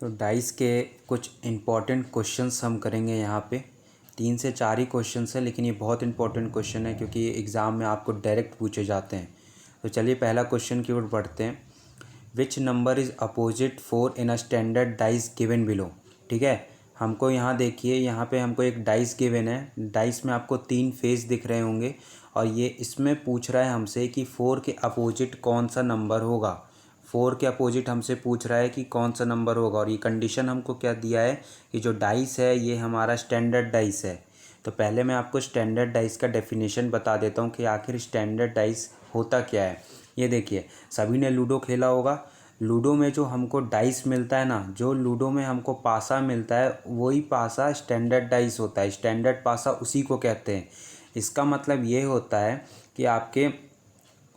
तो डाइस के कुछ इम्पॉर्टेंट क्वेश्चंस हम करेंगे यहाँ पे। 3 से 4 ही क्वेश्चंस है, लेकिन ये बहुत इंपॉर्टेंट क्वेश्चन है क्योंकि ये एग्ज़ाम में आपको डायरेक्ट पूछे जाते हैं। तो चलिए पहला क्वेश्चन की ओर बढ़ते हैं। Which number is opposite 4 in a standard dice given below. ठीक है, हमको यहाँ देखिए, यहाँ पे हमको एक डाइस गिवन है। डाइस में आपको 3 फेस दिख रहे होंगे और ये इसमें पूछ रहा है हमसे कि 4 के अपोजिट कौन सा नंबर होगा। 4 के अपोजिट हमसे पूछ रहा है कि कौन सा नंबर होगा, और ये कंडीशन हमको क्या दिया है कि जो डाइस है ये हमारा स्टैंडर्ड डाइस है। तो पहले मैं आपको स्टैंडर्ड डाइस का डेफिनेशन बता देता हूँ कि आखिर स्टैंडर्ड डाइस होता क्या है। ये देखिए, सभी ने लूडो खेला होगा। लूडो में जो हमको डाइस मिलता है ना, जो लूडो में हमको पासा मिलता है वही पासा स्टैंडर्ड डाइस होता है। स्टैंडर्ड पासा उसी को कहते हैं। इसका मतलब ये होता है कि आपके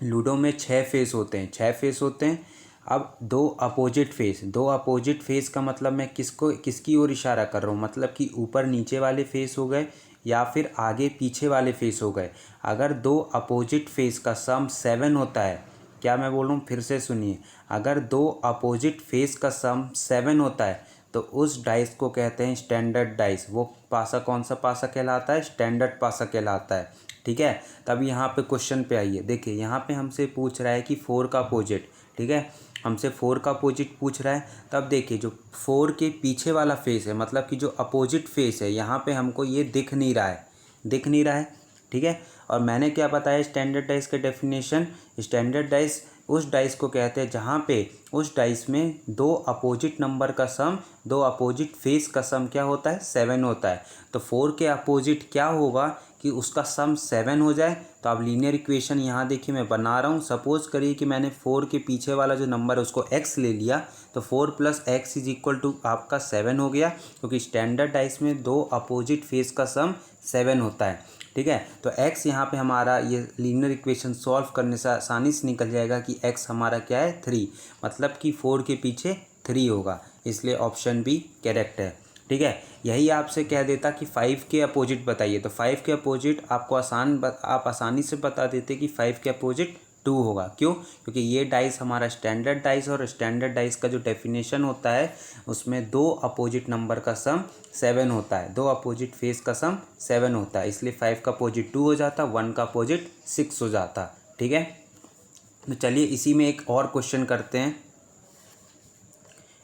लूडो में 6 फेस होते हैं, 6 फेस होते हैं। अब 2 अपोजिट फेस का मतलब मैं किसकी ओर इशारा कर रहा हूँ, मतलब कि ऊपर नीचे वाले फेस हो गए या फिर आगे पीछे वाले फेस हो गए। अगर 2 अपोजिट फेस का सम 7 होता है, क्या मैं बोल रहा हूँ फिर से सुनिए, अगर 2 अपोजिट फेस का सम 7 होता है तो उस डाइस को कहते हैं स्टैंडर्ड डाइस। वो पासा कौन सा पासा कहलाता है? स्टैंडर्ड पासा कहलाता है। ठीक है, तब यहाँ पे क्वेश्चन पे आइए। देखिए, यहाँ पे हमसे पूछ रहा है कि 4 का अपोजिट। ठीक है, हमसे 4 का अपोजिट पूछ रहा है। तब देखिए, जो 4 के पीछे वाला फेस है, मतलब कि जो अपोजिट फेस है, यहाँ पे हमको ये दिख नहीं रहा है। ठीक है, और मैंने क्या बताया स्टैंडर्ड डाइस का डेफिनेशन? स्टैंडर्ड डाइस उस डाइस को कहते हैं जहाँ पे उस डाइस में 2 अपोजिट नंबर का सम, 2 अपोजिट फेस का सम क्या होता है? 7 होता है। तो 4 के अपोजिट क्या होगा कि उसका सम 7 हो जाए। तो आप लीनियर इक्वेशन यहाँ देखिए मैं बना रहा हूँ। सपोज़ करिए कि मैंने 4 के पीछे वाला जो नंबर है उसको x ले लिया, तो 4 + x = आपका 7 हो गया, क्योंकि स्टैंडर्ड डाइस में 2 अपोजिट फेस का सम 7 होता है। ठीक है, तो x यहाँ पे हमारा ये लीनियर इक्वेशन सॉल्व करने से आसानी से निकल जाएगा कि x हमारा क्या है? 3, मतलब कि 4 के पीछे 3 होगा, इसलिए ऑप्शन बी करेक्ट है। ठीक है, यही आपसे कह देता कि 5 के अपोजिट बताइए, तो 5 के अपोजिट आपको आप आसानी से बता देते कि 5 के अपोजिट 2 होगा। क्यों? क्योंकि ये डाइस हमारा स्टैंडर्ड डाइस, और स्टैंडर्ड डाइस का जो डेफिनेशन होता है उसमें 2 अपोजिट नंबर का सम 7 होता है, 2 अपोजिट फेस का सम 7 होता है, इसलिए 5 का अपोजिट 2 हो जाता, 1 का अपोजिट 6 हो जाता। ठीक है, तो चलिए इसी में एक और क्वेश्चन करते हैं।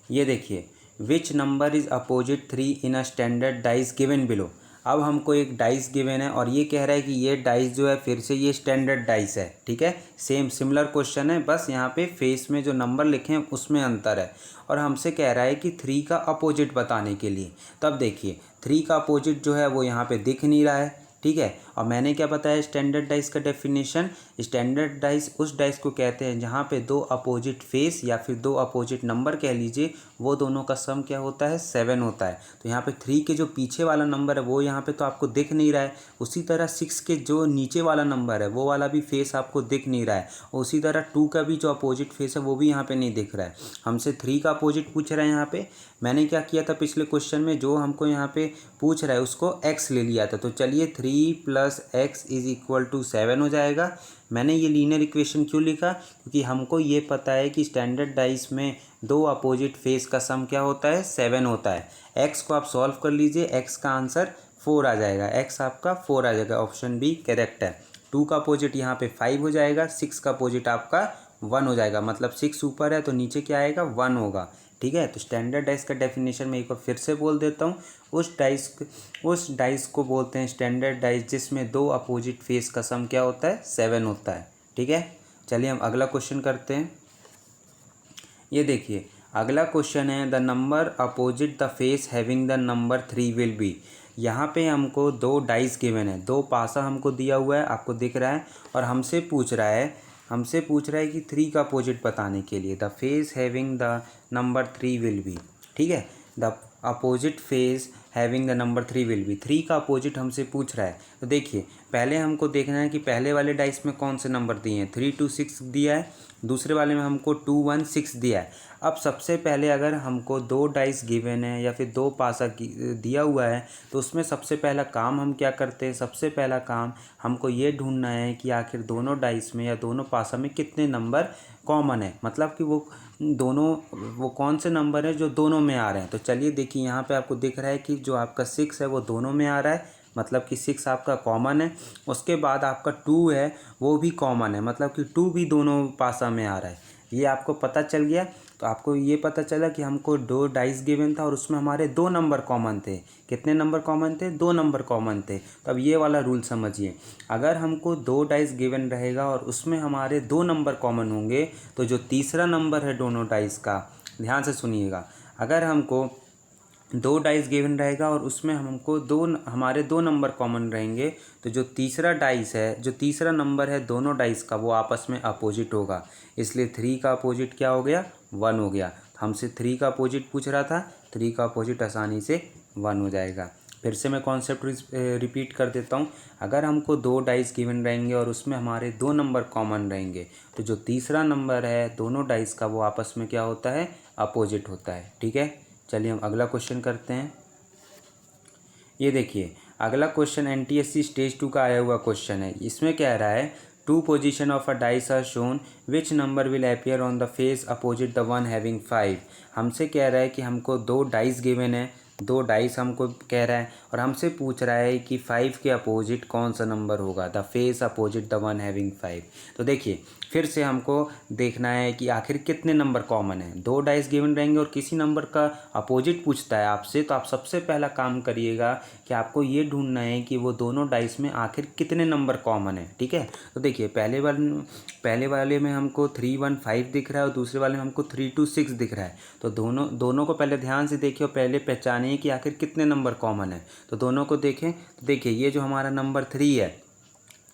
ये देखिए, which number is opposite 3 in a standard dice given below. अब हमको एक डाइस गिवन है और ये कह रहा है कि ये डाइस जो है फिर से ये स्टैंडर्ड डाइस है। ठीक है, सिमिलर क्वेश्चन है, बस यहाँ पे फेस में जो नंबर लिखे हैं उसमें अंतर है, और हमसे कह रहा है कि 3 का अपोजिट बताने के लिए। तब देखिए, 3 का अपोजिट जो है वो यहाँ पे दिख नहीं रहा है। ठीक है, और मैंने क्या बताया स्टैंडर्ड डाइस का डेफिनेशन? स्टैंडर्ड डाइस उस डाइस को कहते हैं जहाँ पे 2 अपोजिट फेस या फिर 2 अपोजिट नंबर कह लीजिए, वो दोनों का सम क्या होता है? 7 होता है। तो यहाँ पे 3 के जो पीछे वाला नंबर है वो यहाँ पे तो आपको दिख नहीं रहा है। उसी तरह 6 के जो नीचे वाला नंबर है वो वाला भी फेस आपको दिख नहीं रहा है। और उसी तरह 2 का भी जो अपोजिट फेस है वो भी यहाँ पे नहीं दिख रहा है। हमसे 3 का अपोजिट पूछ रहा है यहाँ पे। मैंने क्या किया था पिछले क्वेश्चन में, जो हमको यहाँ पे पूछ रहा है उसको x ले लिया था। तो चलिए 3 + x = 7 हो जाएगा। मैंने ये लीनियर इक्वेशन क्यों लिखा? क्योंकि हमको ये पता है कि स्टैंडर्ड डाइस में 2 अपोजिट फेस का सम क्या होता है? 7 होता है। x को आप सॉल्व कर लीजिए, x का आंसर 4 आ जाएगा, x आपका 4 आ जाएगा, ऑप्शन बी करेक्ट है। 2 का अपोजिट यहाँ पे 5 हो जाएगा, 6 का अपोजिट आपका 1 हो जाएगा, मतलब 6 ऊपर है तो नीचे क्या आएगा? 1 होगा। ठीक है, तो स्टैंडर्ड डाइस का डेफिनेशन मैं एक बार फिर से बोल देता हूँ। उस डाइस को बोलते हैं स्टैंडर्ड डाइस जिसमें 2 अपोजिट फेस का सम क्या होता है? 7 होता है। ठीक है, चलिए हम अगला क्वेश्चन करते हैं। ये देखिए, अगला क्वेश्चन है the number opposite the face having the number 3 will be. यहाँ पे हमको 2 डाइस गिवन है, 2 पासा हमको दिया हुआ है, आपको दिख रहा है, और हमसे पूछ रहा है कि 3 का अपोजिट बताने के लिए the face having the number 3 will be. ठीक है, the opposite face having the number 3 will be, 3 का अपोजिट हमसे पूछ रहा है। तो देखिए, पहले हमको देखना है कि पहले वाले डाइस में कौन से नंबर दिए हैं। 3 2 6 दिया है, दूसरे वाले में हमको 2 1 6 दिया है। अब सबसे पहले अगर हमको 2 डाइस गिवन है या फिर 2 पासा दिया हुआ है तो उसमें सबसे पहला काम हम क्या करते हैं, सबसे पहला काम हमको ये ढूंढना है कि आखिर दोनों डाइस में या दोनों पासा में कितने नंबर कॉमन है, मतलब कि वो कौन से नंबर है जो दोनों में आ रहे हैं। तो चलिए देखिए यहाँ पे आपको दिख रहा है कि जो आपका 6 है वो दोनों में आ रहा है, मतलब कि 6 आपका कॉमन है। उसके बाद आपका 2 है वो भी कॉमन है, मतलब कि 2 भी दोनों पासा में आ रहा है। ये आपको पता चल गया। तो आपको ये पता चला कि हमको 2 डाइस गिवन था और उसमें हमारे 2 नंबर कॉमन थे। कितने नंबर कॉमन थे? 2 नंबर कॉमन थे। तो अब ये वाला रूल समझिए, अगर हमको 2 डाइस गिवन रहेगा और उसमें हमारे 2 नंबर कॉमन होंगे तो जो तीसरा नंबर है दोनों डाइस का, ध्यान से सुनिएगा, अगर हमको 2 डाइस गिवन रहेगा और उसमें हमको हमारे 2 नंबर कॉमन रहेंगे तो जो तीसरा डाइस है, जो तीसरा नंबर है दोनों डाइस का, वो आपस में अपोजिट होगा। इसलिए 3 का अपोजिट क्या हो गया? 1 हो गया। हमसे 3 का अपोजिट पूछ रहा था, 3 का अपोजिट आसानी से 1 हो जाएगा। फिर से मैं कॉन्सेप्ट रिपीट कर देता हूँ। अगर हमको 2 डाइस गिवन रहेंगे और उसमें हमारे 2 नंबर कॉमन रहेंगे तो जो तीसरा नंबर है दोनों डाइस का, वो आपस में क्या होता है? अपोजिट होता है। ठीक है, चलिए हम अगला क्वेश्चन करते हैं। ये देखिए अगला क्वेश्चन NTSC स्टेज 2 का आया हुआ क्वेश्चन है। इसमें कह रहा है 2 position of a dice are shown, which number will appear on the face opposite the one having 5। हमसे कह रहा है कि हमको 2 डाइस गिवन है, 2 डाइस हमको कह रहा है और हमसे पूछ रहा है कि 5 के अपोजिट कौन सा नंबर होगा, the face opposite the one having 5। तो देखिए फिर से हमको देखना है कि आखिर कितने नंबर कॉमन है। 2 डाइस गिवन रहेंगे और किसी नंबर का अपोजिट पूछता है आपसे, तो आप सबसे पहला काम करिएगा कि आपको ये ढूंढना है कि वो दोनों डाइस में आखिर कितने नंबर कॉमन है। ठीक है, तो देखिए पहले वाले में हमको 3 1 5 दिख रहा है और दूसरे वाले में हमको 3 2 6 दिख रहा है। तो दोनों को पहले ध्यान से देखिए और पहले पहचानिए कि आखिर कितने नंबर कॉमन है। तो दोनों को देखें तो देखिए ये जो हमारा नंबर 3 है,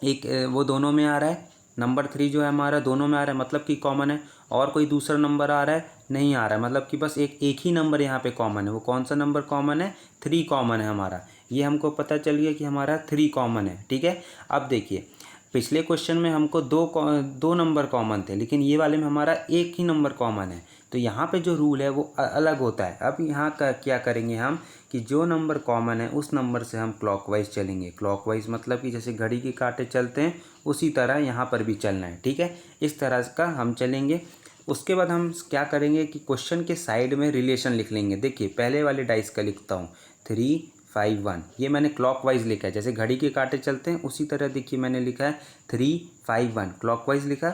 एक वो दोनों में आ रहा है। नंबर 3 जो है हमारा दोनों में आ रहा है, मतलब कि कॉमन है। और कोई दूसरा नंबर आ रहा है? नहीं आ रहा है, मतलब कि बस एक ही नंबर यहाँ पे कॉमन है। वो कौन सा नंबर कॉमन है? 3 कॉमन है हमारा। ये हमको पता चल गया कि हमारा 3 कॉमन है। ठीक है, अब देखिए पिछले क्वेश्चन में हमको दो नंबर कॉमन थे, लेकिन ये वाले में हमारा एक ही नंबर कॉमन है। तो यहाँ पे जो रूल है वो अलग होता है। अब यहाँ का क्या करेंगे हम कि जो नंबर कॉमन है उस नंबर से हम क्लॉकवाइज चलेंगे। क्लॉकवाइज मतलब कि जैसे घड़ी के कांटे चलते हैं उसी तरह यहाँ पर भी चलना है। ठीक है, इस तरह का हम चलेंगे। उसके बाद हम क्या करेंगे कि क्वेश्चन के साइड में रिलेशन लिख लेंगे। देखिए पहले वाले डाइस का लिखता हूँ 3 5 1, ये मैंने क्लॉकवाइज लिखा है, जैसे घड़ी के कांटे चलते हैं उसी तरह देखिए मैंने लिखा है 3 5 1 क्लॉकवाइज लिखा।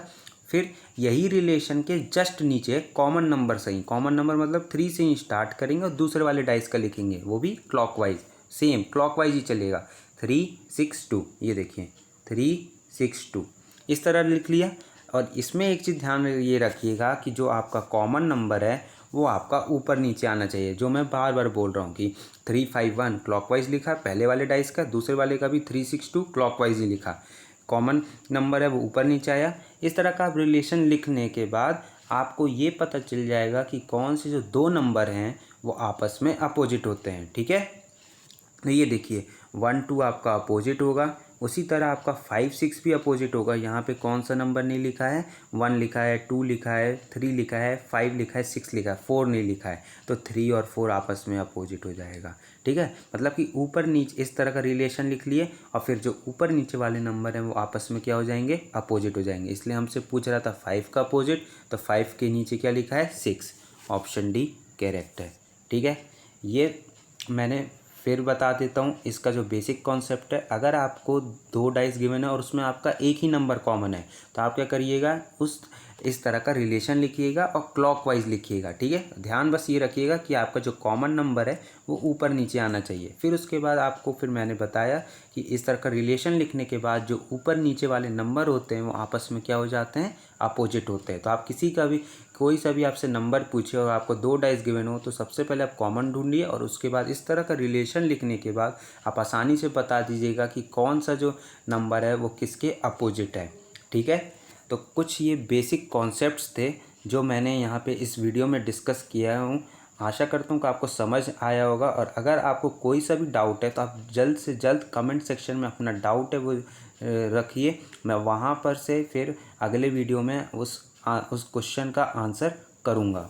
फिर यही रिलेशन के जस्ट नीचे कॉमन नंबर से ही, कॉमन नंबर मतलब 3 से ही स्टार्ट करेंगे और दूसरे वाले डाइस का लिखेंगे, वो भी क्लॉकवाइज, सेम क्लॉकवाइज ही चलेगा। 3 6 2, ये देखिए 3 6 2 इस तरह लिख लिया। और इसमें एक चीज़ ध्यान ये रखिएगा कि जो आपका कॉमन नंबर है वो आपका ऊपर नीचे आना चाहिए। जो मैं बार बार बोल रहा हूँ कि 3 5 1 क्लॉकवाइज लिखा पहले वाले डाइस का, दूसरे वाले का भी 3 6 2 क्लॉकवाइज ही लिखा, कॉमन नंबर है वो ऊपर नीचे आया। इस तरह का रिलेशन लिखने के बाद आपको ये पता चल जाएगा कि कौन से जो 2 नंबर हैं वो आपस में अपोजिट होते हैं। ठीक है, तो ये देखिए 1 2 आपका अपोजिट होगा, उसी तरह आपका 5 6 भी अपोजिट होगा। यहाँ पे कौन सा नंबर नहीं लिखा है? 1 लिखा है, 2 लिखा है, 3 लिखा है, 5 लिखा है, 6 लिखा है, 4 नहीं लिखा है। तो 3 और 4 आपस में अपोजिट हो जाएगा। ठीक है, मतलब कि ऊपर नीचे इस तरह का रिलेशन लिख लिए और फिर जो ऊपर नीचे वाले नंबर हैं वो आपस में क्या हो जाएंगे? अपोजिट हो जाएंगे। इसलिए हमसे पूछ रहा था 5 का अपोजिट, तो 5 के नीचे क्या लिखा है? 6। ऑप्शन डी करेक्ट है। ठीक है, ये मैंने फिर बता देता हूँ इसका जो बेसिक कॉन्सेप्ट है। अगर आपको 2 डाइस गिवन है और उसमें आपका एक ही नंबर कॉमन है तो आप क्या करिएगा, इस तरह का रिलेशन लिखिएगा और क्लॉकवाइज लिखिएगा। ठीक है, ध्यान बस ये रखिएगा कि आपका जो कॉमन नंबर है वो ऊपर नीचे आना चाहिए। फिर उसके बाद आपको फिर मैंने बताया कि इस तरह का रिलेशन लिखने के बाद जो ऊपर नीचे वाले नंबर होते हैं वो आपस में क्या हो जाते हैं? अपोजिट होते हैं। तो आप किसी का भी कोई सा भी आपसे नंबर पूछे और आपको 2 डाइस गिवन हो तो सबसे पहले आप कॉमन ढूंढिए और उसके बाद इस तरह का रिलेशन लिखने के बाद आप आसानी से बता दीजिएगा कि कौन सा जो नंबर है वो किसके अपोजिट है। ठीक है, तो कुछ ये बेसिक कॉन्सेप्ट्स थे जो मैंने यहाँ पे इस वीडियो में डिस्कस किया हूँ। आशा करता हूँ कि आपको समझ आया होगा। और अगर आपको कोई सा भी डाउट है तो आप जल्द से जल्द कमेंट सेक्शन में अपना डाउट है वो रखिए। मैं वहाँ पर से फिर अगले वीडियो में उस क्वेश्चन का आंसर करूँगा।